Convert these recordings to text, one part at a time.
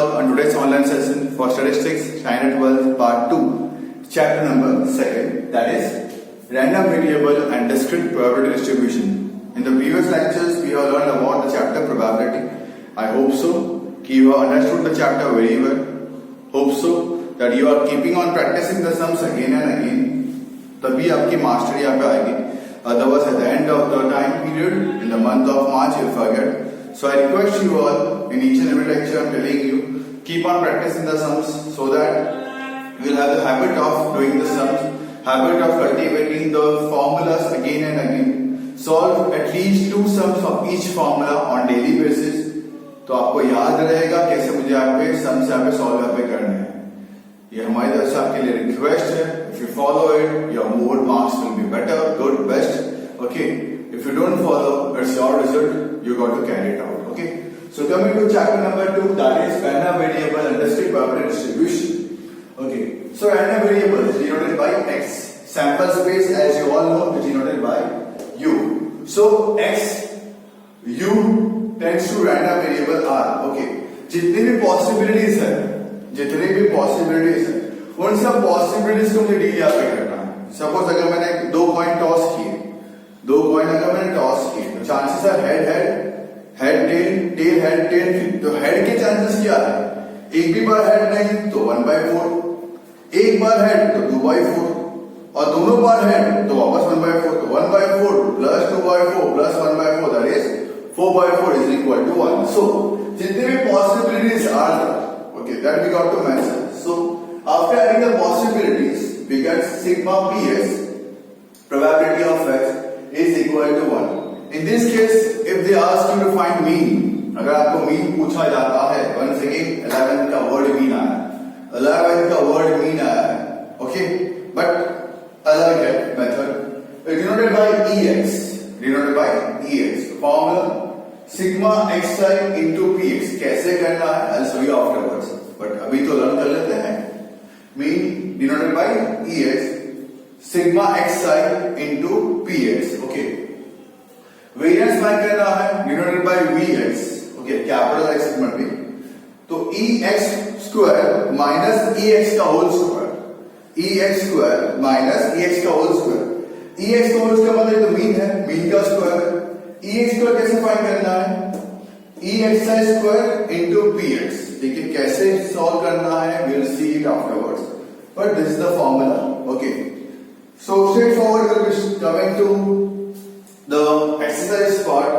all on today's online session for Statistics Standard 12 Part 2, Chapter number 2, that is Random Variable and Discrete Probability Distribution. In the previous lectures, we have learned about the chapter probability. I hope so that you have understood the chapter very well. Hope so that you are keeping on practicing the sums again and again. तभी आपकी mastery यहाँ पे आएगी. Otherwise, at the end of the time period, in the month of March, you'll forget. So I request you all, in each and every lecture I'm telling you, keep on practicing the sums so that you will have the habit of doing the sums, habit of cultivating the formulas again and again. Solve at least 2 sums of each formula on daily basis. तो आपको याद रहेगा कैसे मुझे यहाँ पे sums यहाँ पे सॉल्व यहाँ पे करने हैं. ये हमारी तरफ से आपके लिए रिक्वेस्ट है. If you follow it, your more marks will be better, good, best. Okay. If you don't follow, it's your result. You got to carry it out. Okay. So coming to chapter number 2, that is random variable and discrete probability distribution. Okay. So random variable is denoted by x. Sample space, as you all know, is denoted by u. So x, u tends to random variable r. Okay. जितनी भी possibilities है, उन सब possibilities को मुझे deal यहाँ पे करना है. Suppose अगर मैंने 2 कॉइन टॉस किए, 2 कॉइन अगर मैंने टॉस किए, तो चांसेस है हेड टेल हेड टेल. तो हेड के चांसेस क्या है? एक भी बार हेड नहीं तो 1/4, एक बार हेड तो 2/4, और दोनों बार हेड तो वापस 1/4. तो 1/4 plus 2/4 plus 1/4, that is 4/4 is equal to 1. So जितने भी possibilities are there, okay, that we got to mention. So after adding the possibilities, we get sigma ps, probability of x is equal to 1. In this case, if they ask you to find mean, अगर आपको mean पूछा जाता है, once again 11 का word mean आया, 11 का word mean आया है, okay, but अलग है method. Denoted by ex, formula sigma xi into px. कैसे करना है I'll show you afterwards, but अभी तो learn कर लेते हैं. Mean denoted by ex, sigma xi into px. Okay. Variance find करना है denoted by vx. Okay, capital X मत भी. तो ex square minus ex का whole square. ex square minus ex का whole square. ex का whole square मतलब तो मीन है, मीन का स्क्वायर है. ex स्क्वायर कैसे फाइंड करना है? exi square into px. देखिए कैसे सॉल्व करना है, we'll see it afterwards. But this is the formula. Okay. So straightforward, we'll be coming to the exercise part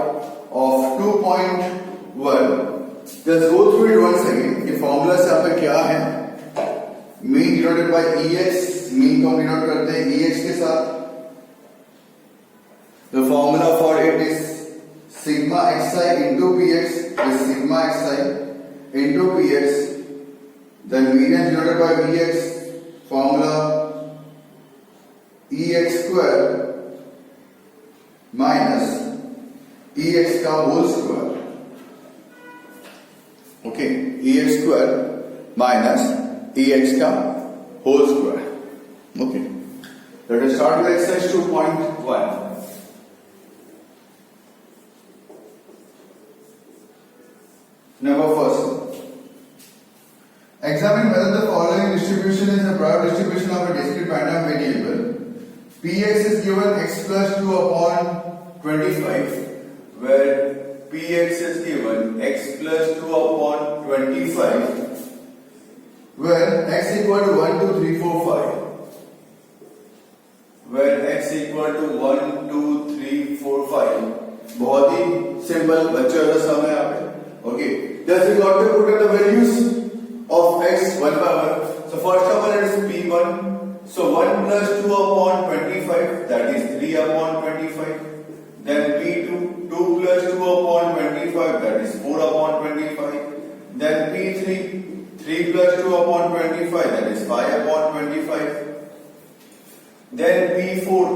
of 2.1. Just go through it once again. ये formula से आपका क्या है? Mean denoted by ex. Mean को denote करते हैं ex के साथ. The formula for it is sigma xi into px is sigma xi into px. Then variance denoted by vx, formula ex square minus ex का whole square. Okay, ex square minus ex का whole square. Okay, let us start with exercise 2.1. Number first, examine whether the following distribution is a probability distribution of a discrete random variable. Px is given x plus 2 upon 25, where Px is given x plus 2 upon 25, where x equal to 1, 2, 3, 4, 5, where x equal to 1, 2, 3, 4, 5. बहुत ही simple बच्चों का समय यहाँ पे. Okay, just we got to put in the values of x 1 by 1. So first of all it is p1. So 1 plus 2 upon 25, that is 3 upon 25. Then p2, 2 plus 2 upon 25, that is 4 upon 25. Then p3, 3 plus 2 upon 25, that is 5 upon 25. Then p4,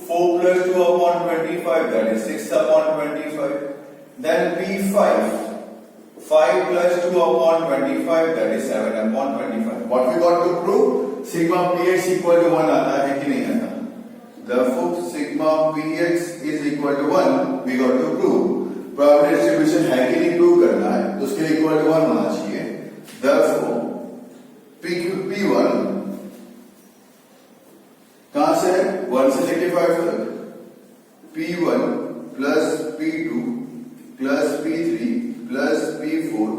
4 plus 2 upon 25, that is 6 upon 25. Then p5, 5 plus 2 upon 25, that is 7 upon 25. What we got to prove? Sigma px equal to 1 आता है कि नहीं आता? Therefore, sigma px is equal to 1. We got to prove. Probability distribution है कि नहीं prove करना है, तो उसके लिए equal to 1 होना चाहिए. 25 तक P1 plus P2 plus P3 plus P4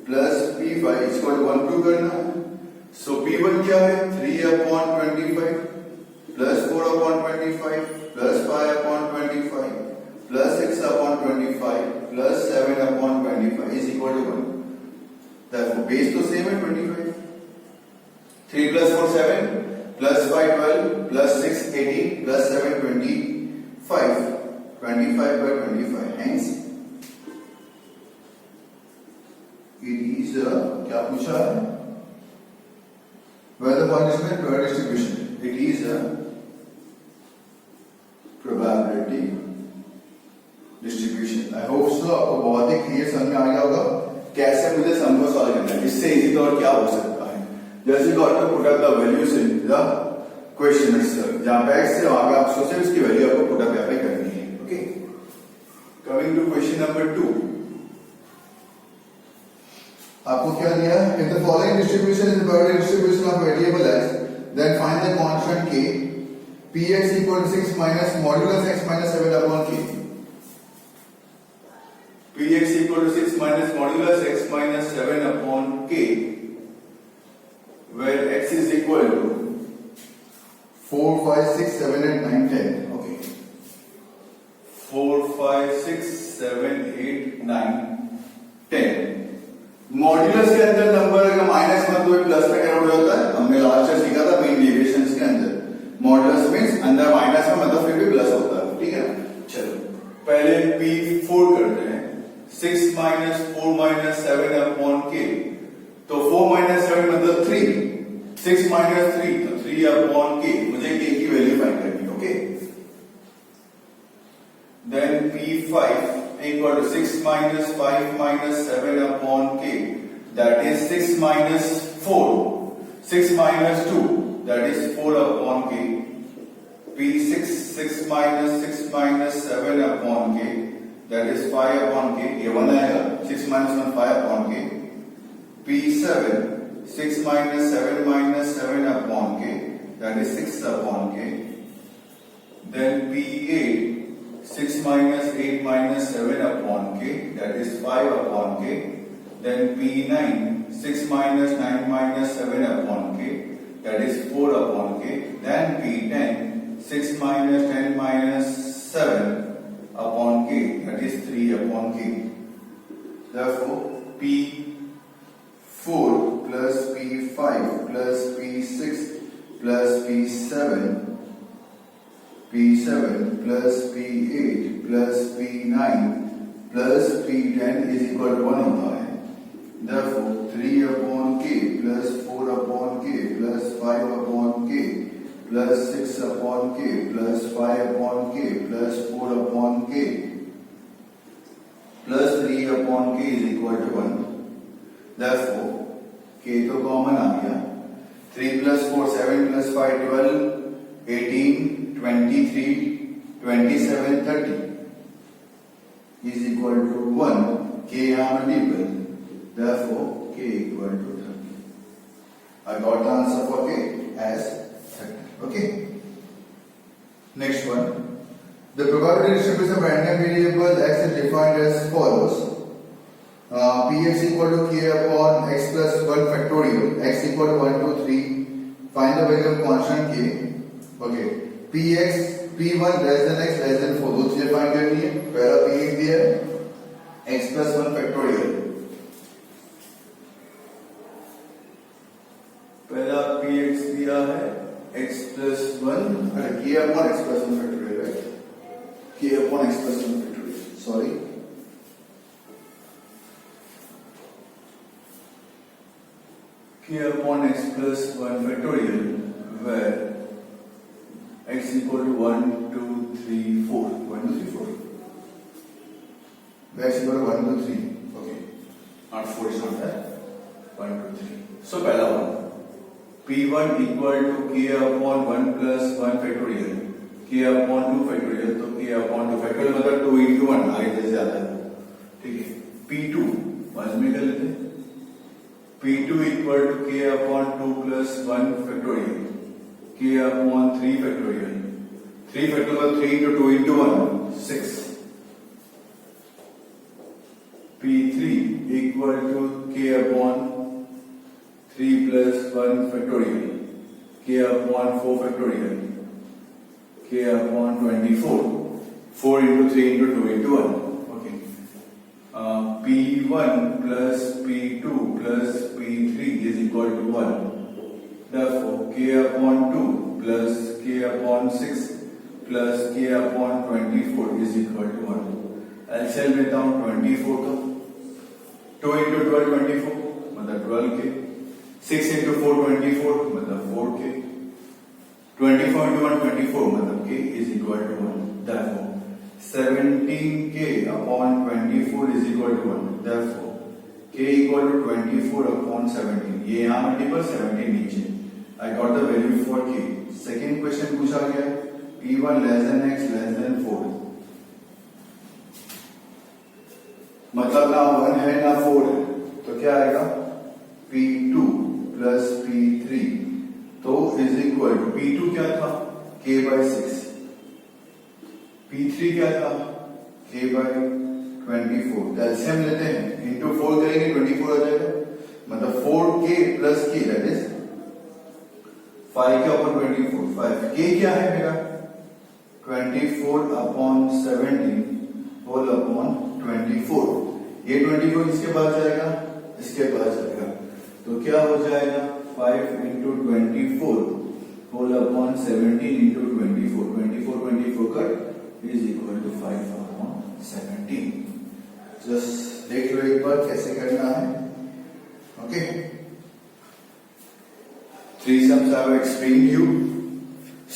plus P5 इसको 1 2 करना है। सो P1 क्या है 3/25 plus 4/25 plus 5/25 plus 6/25 plus 7/25 is equal to 1। Therefore base तो सेम है 25। 3 plus 4 7 plus 5 12 plus 6 18 plus 7 25 25 by 25 hence it is a क्या पूछा है where the condition is pure distribution it is a probability distribution। I hope so आपको बहुत ही clear समझ में आ गया होगा कैसे मुझे सम को सॉल्व करना है। इससे इजी तो और क्या हो सकता है। जैसे got to put up the values in the question itself जहां पे x से वहां पे आपको सिर्फ इसकी वैल्यू आपको पुट अप यहाँ पे करनी है। Okay, coming to question number 2 आपको क्या दिया है if the following distribution is the probability distribution of variable x then find the constant k px equal to 6 minus modulus x minus 7 upon k px equal to 6 minus modulus x minus 7 upon k where x is equal to 4 5 6 7 8 9 10 okay 4 5 6 7 8 9 10 modulus के अंदर number अगर minus मत तो plus में convert होता है। हमने last year सीखा था मेन डेविएशंस के अंदर मॉड्यूलस मींस अंदर माइनस में मतलब फिर भी प्लस होता है। ठीक है, चलो पहले P4 करते हैं 6 minus 4 minus 7 upon k तो 4 minus 7 मतलब 3 6 minus 3 तो 3 upon k मुझे k की वैल्यू फाइंड करनी है। Okay, then P5 equal to 6 minus 5 minus 7 upon k that is 6 minus 4 6 minus 2 that is 4 upon k P6 6 minus 7 upon k that is 5 upon k ये 1 आएगा 6 minus 1 5 upon k P7 6 minus 7 upon k that is 6 upon k then P8 6 minus 8 minus 7 upon k that is 5 upon k then P9 6 minus 9 minus 7 upon k that is 4 upon k then P10 6 minus 10 minus 7 upon k that is 3 upon k therefore P4 plus P5 plus P6 plus P7 plus P8 plus P9 plus P10 is equal to 1 होता है। Therefore 3 upon k plus 4 upon k plus 5 upon k plus 6 upon k plus 5 upon k plus 4 upon k plus 3 upon k is equal to 1। Therefore k तो common आ गया 3 plus 4 7 plus 5 12 18 23 27 30 is equal to 1 k यहाँ multiple therefore k equal to 30। I got the answer for k as 30। okay, next one the probability distribution of random variable x is defined as follows px equal to k upon x plus 1 factorial x equal to 1 2 3 find the value of constant k। okay, px p1 less than x less than 4 दो चीजें find करनी है। पहला px दिया है x plus 1 factorial पहला px दिया है x plus 1 k upon x plus 1 factorial right k upon x plus 1 factorial sorry k upon x plus 1 factorial where x equal to 1 2 3 4 1 2 3 4 x equal to 1 2 3 okay not 4 is not that 1 2 3 so पहला one p1 equal to k upon 1 plus 1 factorial k upon 2 factorial तो k upon 2 factorial मतलब 2 into 1 आगे जैसे आता है। ठीक है, p2 बाद में कर लेते हैं p2 equal to k upon 2 plus 1 factorial k upon 3 factorial 3 factorial 3 into 2 into 1 6 P3 equal to k upon 3 plus 1 factorial k upon 4 factorial k upon 24 4 into 3 into 2 into 1 okay P1 plus P2 plus P3 is equal to 1 therefore k upon 2 plus k upon 6 plus k upon 24 is equal to 1 LCM लेता हूँ 24 का 2 into 12 24 मतलब 12k 6 into 4 24 मतलब 4k 24 into 1 24 मतलब k is equal to 1 therefore 17k upon 24 is equal to 1 therefore k equal to 24 upon 17 ये यहाँ multiple 17 नीचे I got the value for k second question पूछा गया p1 less than x less than 4 मतलब ना 1 है ना 4 है तो क्या आएगा p2 plus p3 तो इज इक्वल टू p2 क्या था k by 6 p3 क्या था k by 24 एलसीएम लेते हैं इनटू 4 करेंगे 24 आ जाएगा मतलब 4k plus k that is 5k upon 24 5k क्या है मेरा 24 upon 17 होल अपॉन 24 ये 24 इसके बाद जाएगा इसके बाद जाएगा तो क्या हो जाएगा 5 into 24 whole upon 17 into 24 24 cut is equal to 5 upon 17 just देख लो एक बार कैसे करना है okay three sums I have explained you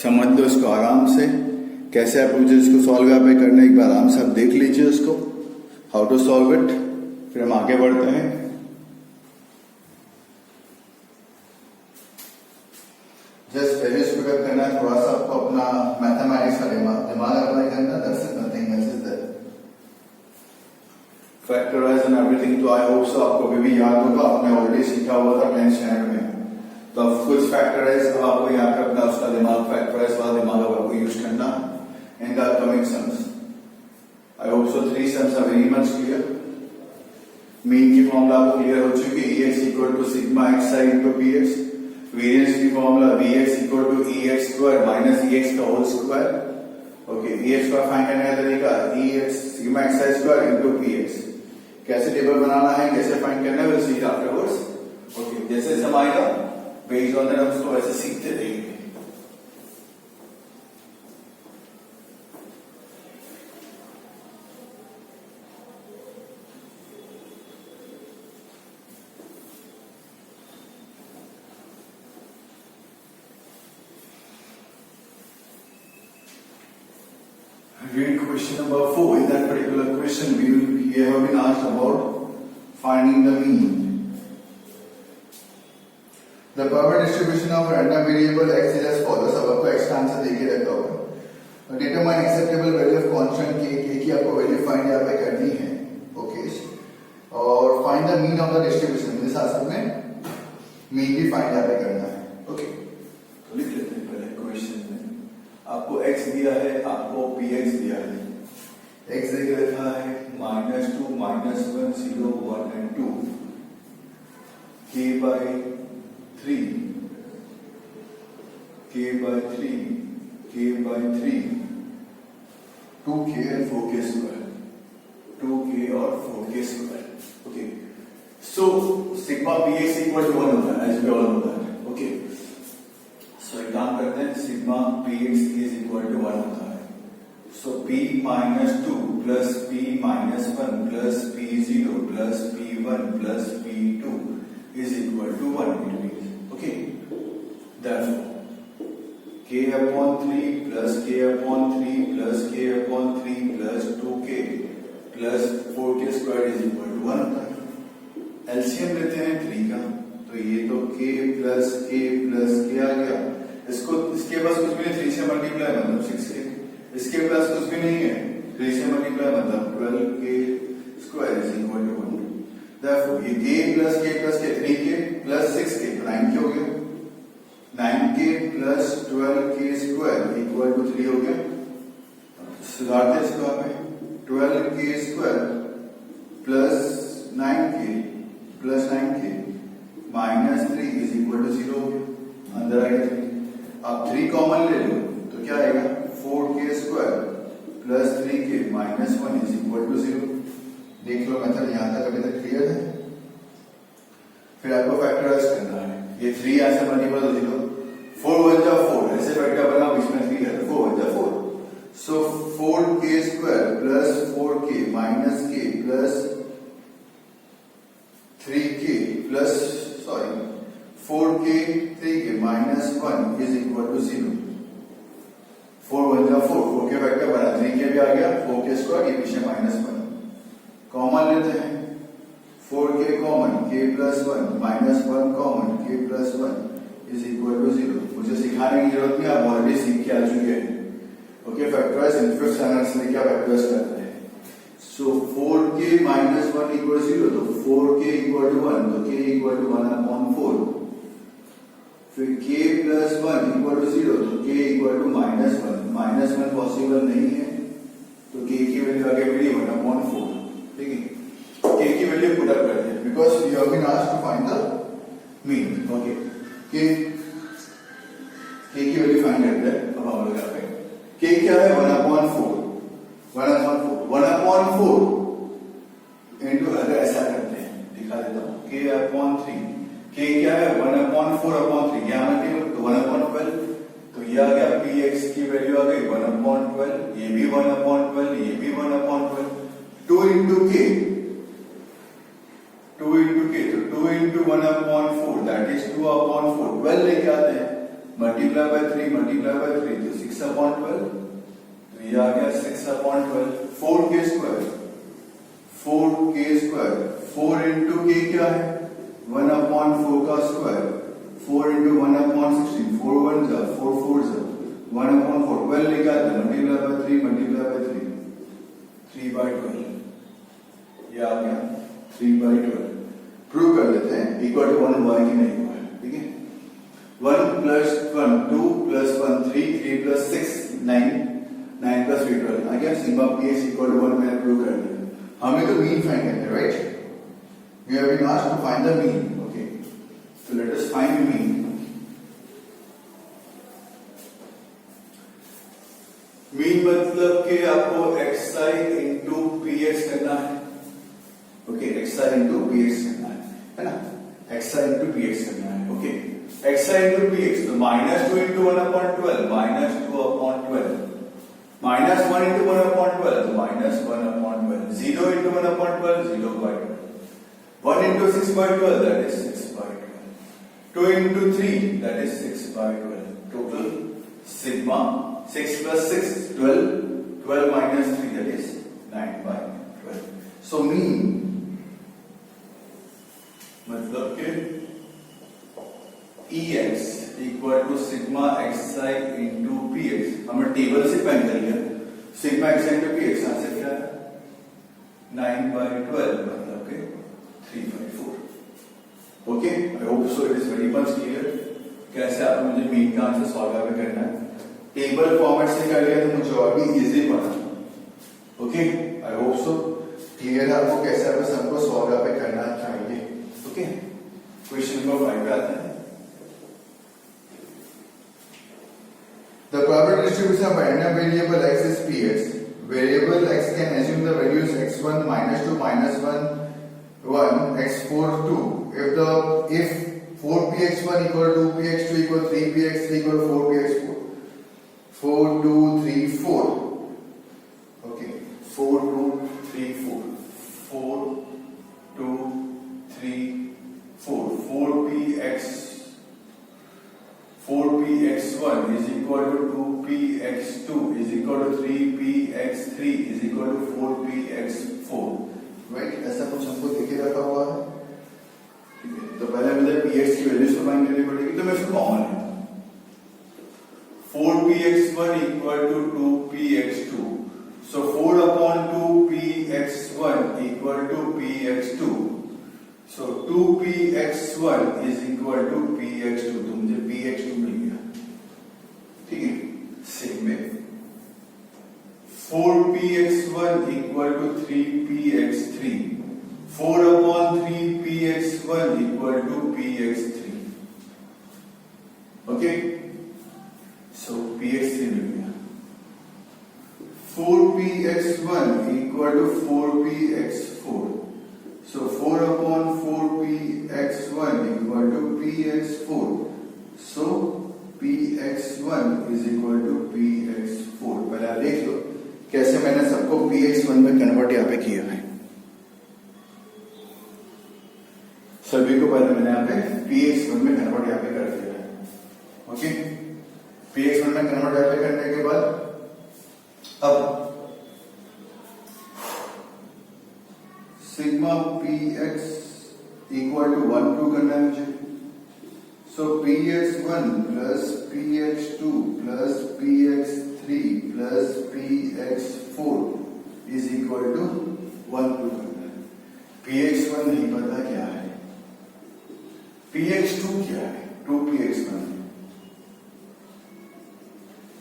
समझ लो इसको आराम से कैसे अप्रोच इसको सॉल्व यहाँ पे करना एक बार आराम से आप देख लीजिए इसको हाउ टू सॉल्व इट फिर हम आगे बढ़ते हैं जस्ट पहले इसको क्या करना है थोड़ा सा आपको अपना मैथमेटिक्स का दिमाग अप्लाई करना that's nothing else is that factorise and everything तो आई होप सो आपको अभी भी याद होगा आपने ऑलरेडी सीखा हुआ था 10th स्टैंडर्ड में तो अब कुछ फैक्टराइज अब आपको याद रखना उसका दिमाग फैक्टराइज वाला दिमाग अब आपको यूज करना in the upcoming sums. I hope so 3 sums are very much clear. Mean की फॉर्मूला आपको क्लियर हो चुकी है Ex equal to sigma xi into Px. Variance की formula Vx equal to Ex square minus Ex का whole square. Okay, Ex का find करने का तरीका Ex sigma xi square into Px. कैसे टेबल बनाना है कैसे फाइंड करना है we'll see it afterwards. Okay, जैसे सम आएगा based on that हम उसको वैसे सीखते रहेंगे. Read question number 4. In that particular question, we have been asked about finding the mean. The power distribution of random variable x is as follows. अब आपको x का आंसर देके रखा होगा. Determine acceptable value of constant k. k की आपको value find यहाँ पे करनी है. ओके. और find the mean of the distribution. इस आंसर में mean भी फाइंड यहाँ पे करना है. ओके. तो लिख लेते हैं पहले क्वेश्चन में. आपको x दिया है आपको px दिया है x देख रखा है -2 -1 0 1 and 2 k by 3 2k and 4k square 2k और 4k square okay so sigma px equal to 1 होता है as we all know that okay so एक काम करते हैं sigma px is equal to 1 होता है सो p minus 2 plus p minus 1 plus p0 plus p1 plus p2 is equal to 1 okay therefore k upon 3 plus k upon 3 plus k upon 3 plus 2k plus 4k square is equal to 1 होता है LCM लेते हैं 3 का तो ये तो k plus k आ गया इसको इसके पास कुछ भी नहीं 3 से मल्टीप्लाई मतलब 6k इसके पास कुछ भी नहीं है 3 से मल्टीप्लाई मतलब 12k square is equal to 1 therefore ये k plus k 3k plus 6k 9k हो गया 9k plus 12k square equal to 3 हो गया सुधारते इसको हमें 12k² plus 9k plus 9k minus 3 is equal to 0 हो गया, अंदर आएगा 3। अब 3 कॉमन ले लो तो क्या आएगा 4k² plus 3k minus 1 is equal to 0। देख लो मेथड यहां तक अभी तक क्लियर है। फिर आपको फैक्टराइज करना है, ये 3 यहां से मल्टीपल हो 0, 4 1 जा 4, ऐसे फैक्टर बना बीच में 3 है तो 4 1 जा 4। So 4k² plus 4k minus k plus 3k plus 4k 3k minus 1 is equal to 0। 4 1 जा 4, 4 के फैक्टर बना, 3k भी आ गया, 4k² ये पीछे माइनस 1 कॉमन लेते हैं, 4k common k plus 1 minus 1 common k plus 1 is equal to 0। मुझे सिखाने की जरूरत नहीं, आप ऑलरेडी सीख के आ चुके हैं। Okay, factorise in fifth standard से क्या फैक्टराइज करते हैं। सो 4k माइनस 1 इक्वल 0, तो 4k इक्वल टू 1, तो k इक्वल टू 1/4। फिर k प्लस 1 इक्वल टू 0, तो k इक्वल टू -1। -1 पॉसिबल नहीं है तो k की वैल्यू आगे बढ़ी 1/4। ठीक है, k की वैल्यू पुट अप करते हैं because you have been asked to find the mean. Okay, k की वैल्यू फाइंड करते हैं। अब हम लोग यहाँ पे k क्या है 1/4 इनटू, अगर ऐसा करते हैं दिखा देता हूँ, k/3, k क्या है 1/4/3, यहाँ मल्टीपल तो 1/12, तो ये आ गया px की वैल्यू आ गई 1/12, ये भी 1/12, ये भी 1/12, 2 into k, तो 2 into 1/4 दैट इज 2/4, 12 लेके आते हैं, मल्टीप्लाई बाय 3 तो 6/12, तो ये आ गया 6/12। 4k², 4 into k क्या है 1/4 का स्क्वायर, 4 into 1/16, 4 1 जा 4 4 जा 1/4, 12 लेके आते हैं, मल्टीप्लाई बाय 3 3/12, ये आ गया 3/12। प्रूव कर लेते हैं इक्वल टू 1 हुआ है कि नहीं हुआ है। ठीक है, 1 प्लस 1 2 प्लस 1 3 3 प्लस 6 9 9 प्लस 3 12 आ गया। सिग्मा px इक्वल टू 1 मैंने प्रूव कर दिया। हमें तो मीन फाइंड करना है, right? We have been asked to find the mean. Okay, so let us find the mean. Mean मतलब कि आपको xi into px करना है। ओके, xi into px करना है ना, xi into px करना है। ओके, xi into px तो -2 into 1/12, -2/12, -1 into 1/12 तो -1/12, 0 into 1/12, 0/12, 1 into 6/12 that is 6/12, 2 into 3 that is 6/12, total sigma 6 plus 6 12, 12 minus 3 that is 9/12. So mean मतलब के ex equal to sigma xi into px, हमने table से pen कर लिया, sigma xi into px answer क्या है 9/12 मतलब के 3/4। Okay, I hope so it is very much clear कैसे आपको मुझे मीन का आंसर सॉल्व करना है। टेबल फॉर्मेट से कर लिया तो मुझे और भी इजी पड़ा। Okay, I hope so clear है आपको कैसे आपको सबको सॉल्व करना चाहिए। ओके, क्वेश्चन नंबर 5 पे आते हैं। The probability distribution of a random variable x is px. Variable x can assume the values x1 -2 -1 1 x4 2. If 4px1 equal to 2px2 equal 3px3 equal 4px4, 4 2 3 4. Okay, 4 2 3 4, 4 2 3 4, 4px1 is equal to 2px2 is equal to 3px3 is equal to 4px4, right? ऐसा कुछ हमको देखे रखा हुआ है। ठीक है, तो पहले मुझे px की वैल्यूज को फाइंड करनी पड़ेगी, तो मैं इसको कॉमन लेता हूं। 4px1 equal to 2px2, so 4/2px1 equal to px2, so 2px1 is equal to px2, तो मुझे px2 मिल गया। ठीक है, सेम में 4px1 equal to 3px3. 4 upon 3px1 equal to px3. Okay, so px3 मिल गया. 4px1 equal to 4px4. So 4 upon 4px1 equal to px4. So px1 is equal to px4. पहले आप देख लो कैसे मैंने सबको px1 में कन्वर्ट यहाँ पे किया है. सभी को पहले मैंने यहाँ पे px1 में कन्वर्ट यहाँ पे कर दिया है. ओके, px1 में कन्वर्ट यहाँ पे करने के बाद अब सिग्मा px इक्वल टू 1 2 करना है मुझे. So px1 plus px2 plus px3 plus px4 is equal to 1 2 करना है. px1 नहीं पता क्या है, px2 क्या है, 2px1.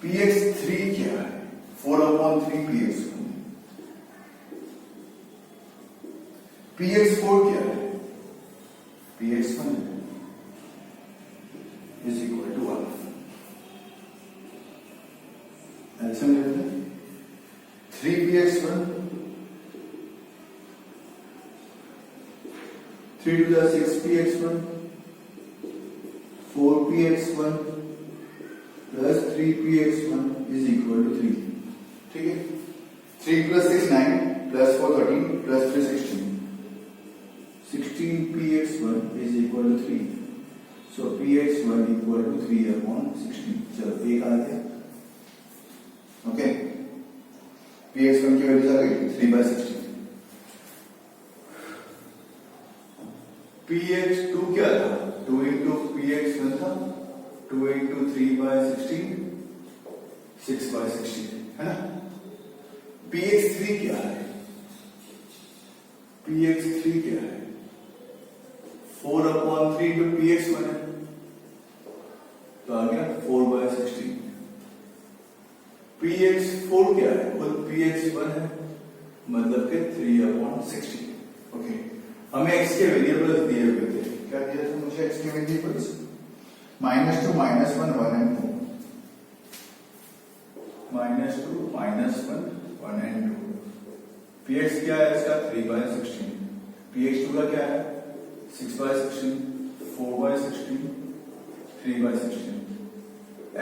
px3 क्या है, 4 upon 3px1. px4 क्या है, px1 is equal to 1. एल्सियम ले लेते हैं. 3px1 3 to the 6px1 4px1 plus 3px1 is equal to 3. ठीक है, 3 plus 6 9 plus 4 13 plus 3 16. 16px1 is equal to 3. So px1 equal to 3 upon 16. चलो एक आ गया. ओके, px1 की वैल्यू आ गई 3 by 16. px2 क्या था, 2 into px1 था, 2 into 3 by 16 6 by 16 है ना. px3 क्या है, px3 क्या है, 4 upon 3 into px1 है, तो आ गया 4 by 16. px4 क्या है, खुद px1 है, मतलब के 3 upon 16. ओके, हमें x के वेरिएबल्स दिए हुए थे. क्या दिया था मुझे x के वेरिएबल्स, -2 -1 1 and 2. -2 -1 1 and 2. px क्या है इसका 3 by 16. px2 का क्या है 6 by 16 4 by 16 3 by 16.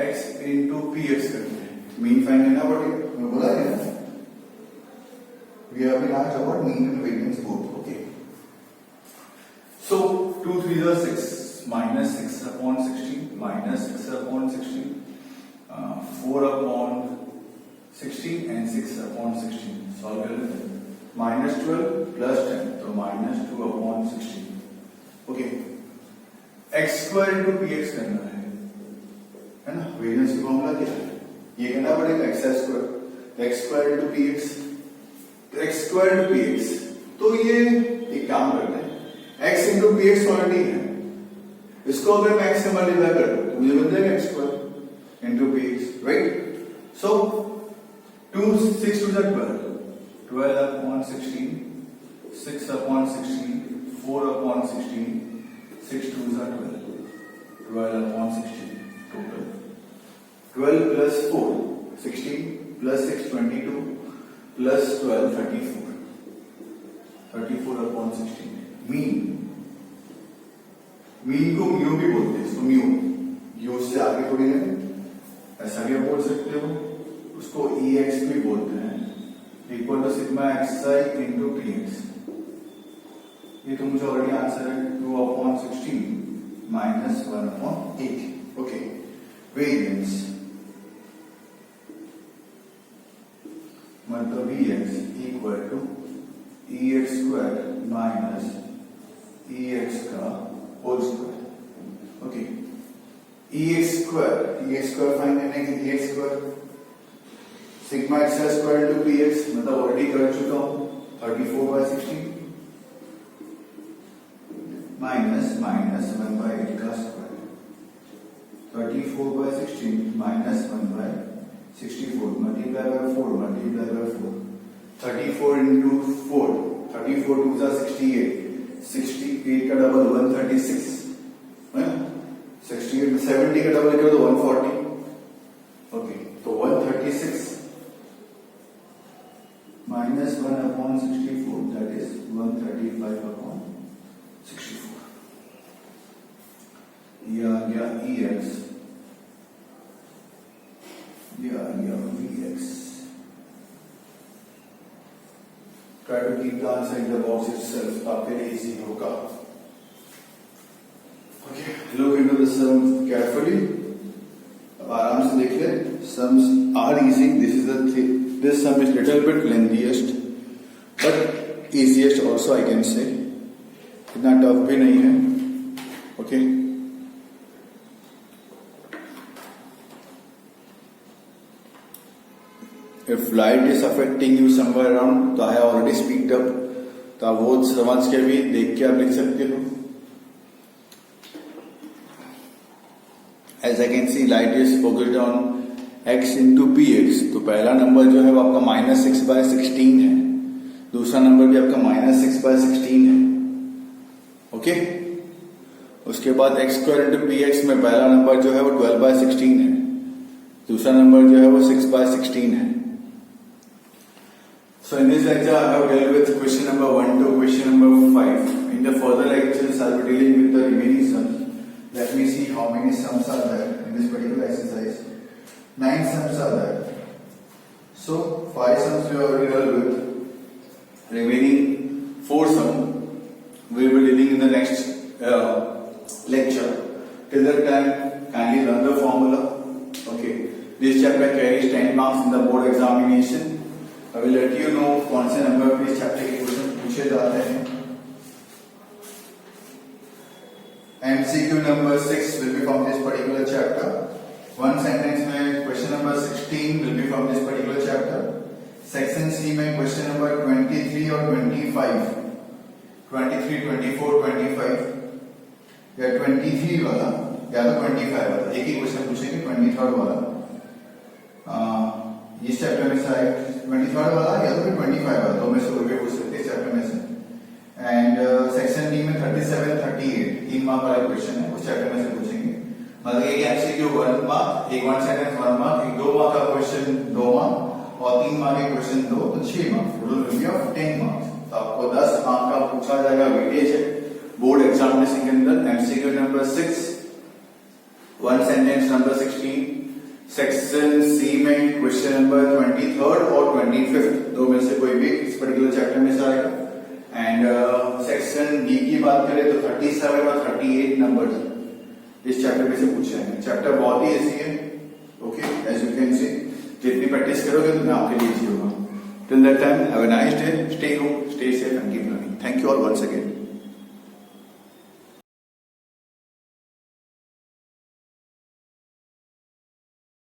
x into px करते हैं. मीन फाइंड करना पड़ेगा, मैं बोला है ना. We have been asked about mean and variance both. Okay. So 2 3 are 6 minus 6 upon 16 minus 6 upon 16 4 upon 16 and 6 upon 16. Solve कर लेते हैं. -12 plus 10 तो -2 upon 16. Okay, x square into px करना है ना. वेरिएंस की फॉर्मूला क्या है, ये करना पड़ेगा x स्क्वायर इंटू px. तो x स्क्वायर इंटू px, तो ये एक काम करते हैं, x इंटू px ऑलरेडी है, इसको अगर मैं x से मल्टीप्लाई कर दूं तो मुझे बन जाएगा x square into px, right. So 2 6 to the 12 upon 16 6 upon 16 4 upon 16 6 2 is 12 upon 16 total. 12 plus 4 16 plus 6 22 plus 12 34 upon 16. Mean को म्यू भी बोलते हैं, इसको म्यू से आगे थोड़ी है, ऐसा भी आप बोल सकते हो. उसको ex भी बोलते हैं, equal to sigma xi into px. ये तो मुझे ऑलरेडी आंसर है 2 upon 16 minus 1 upon 8. Okay, variance मतलब ex equal to ex square minus ex का whole square. Okay, ex square find करने के लिए ex square sigma xi square into px, मतलब ऑलरेडी कर चुका हूं 34 by 16 माइनस 1 by 8 का square. 34 by 16 minus 1 by 64 multiply by 4 multiply by 4. 34 into 4. 34 2s are 68. 68 का डबल 136. 68 में 70 का डबल करो तो 140. ओके, तो 136 minus 1 upon 64, that is 135 upon 64. ये आ गया EX, ये आ गया VX. Try to keep the answer in the box itself, आपके लिए easy होगा. Okay, look into the sum carefully. अब आराम से देख ले. Sums are easy. This sum is little bit lengthiest, but easiest also I can say. इतना tough भी नहीं है. Okay. If light is affecting you somewhere around, तो I have already speaked up. तो आप वो समझ के भी देख के आप लिख सकते हो. As I can see, light is focused on x into px. तो पहला नंबर जो है वो आपका -6/16 है. दूसरा नंबर भी आपका -6/16 है. ओके. उसके बाद x² into px में पहला नंबर जो है वो 12/16 है. दूसरा नंबर जो है वो 6/16 है. So in this lecture I have dealt with question number 1 to question number 5. In the further lectures I will be dealing with the remaining sums. Let me see how many sums are there in this particular exercise. 9 sums are there. So 5 sums we have already dealt with. Remaining 4 sums we will be dealing in the next lecture. Till that time, kindly learn the formula. Okay. This chapter carries 10 marks in the board examination. I will let you know कौन से number पे इस chapter के question पूछे जाते हैं. MCQ number 6 will be from this particular chapter. One sentence में question number 16 will be from this particular chapter. Section C में question number 23 और 25. 23, 24, 25 या 23 वाला या तो 25 वाला एक ही क्वेश्चन पूछेंगे. 23rd वाला इस चैप्टर में से आएगा. 23rd वाला या तो फिर 25 वाला, दो में से कोई भी पूछ सकते हैं चैप्टर में से. एंड सेक्शन डी में 37, 38 3 मार्क वाला क्वेश्चन है, उस चैप्टर में से पूछेंगे. मतलब एक एमसीक्यू 1 मार्क, एक वन सेंटेंस 1 मार्क, एक 2 मार्क का क्वेश्चन 2 मार्क और 3 मार्क के क्वेश्चन 2 तो 6 mark. Total will be of 10 marks. तो आपको 10 मार्क का पूछा जाएगा वेटेज है बोर्ड एग्जामिनेशन के अंदर. MCQ number 6, one sentence number 16. Section C में क्वेश्चन नंबर 23rd और 25th दो में से कोई भी इस पर्टिकुलर चैप्टर में से आएगा. एंड सेक्शन डी की बात करें तो 37 और 38 नंबर इस चैप्टर में से पूछे जाएंगे. चैप्टर बहुत ही इजी है. Okay, as you can see जितनी प्रैक्टिस करोगे उतना आपके लिए इजी होगा. Till that time have a nice day. Stay home, stay safe and keep learning. Thank you all once again.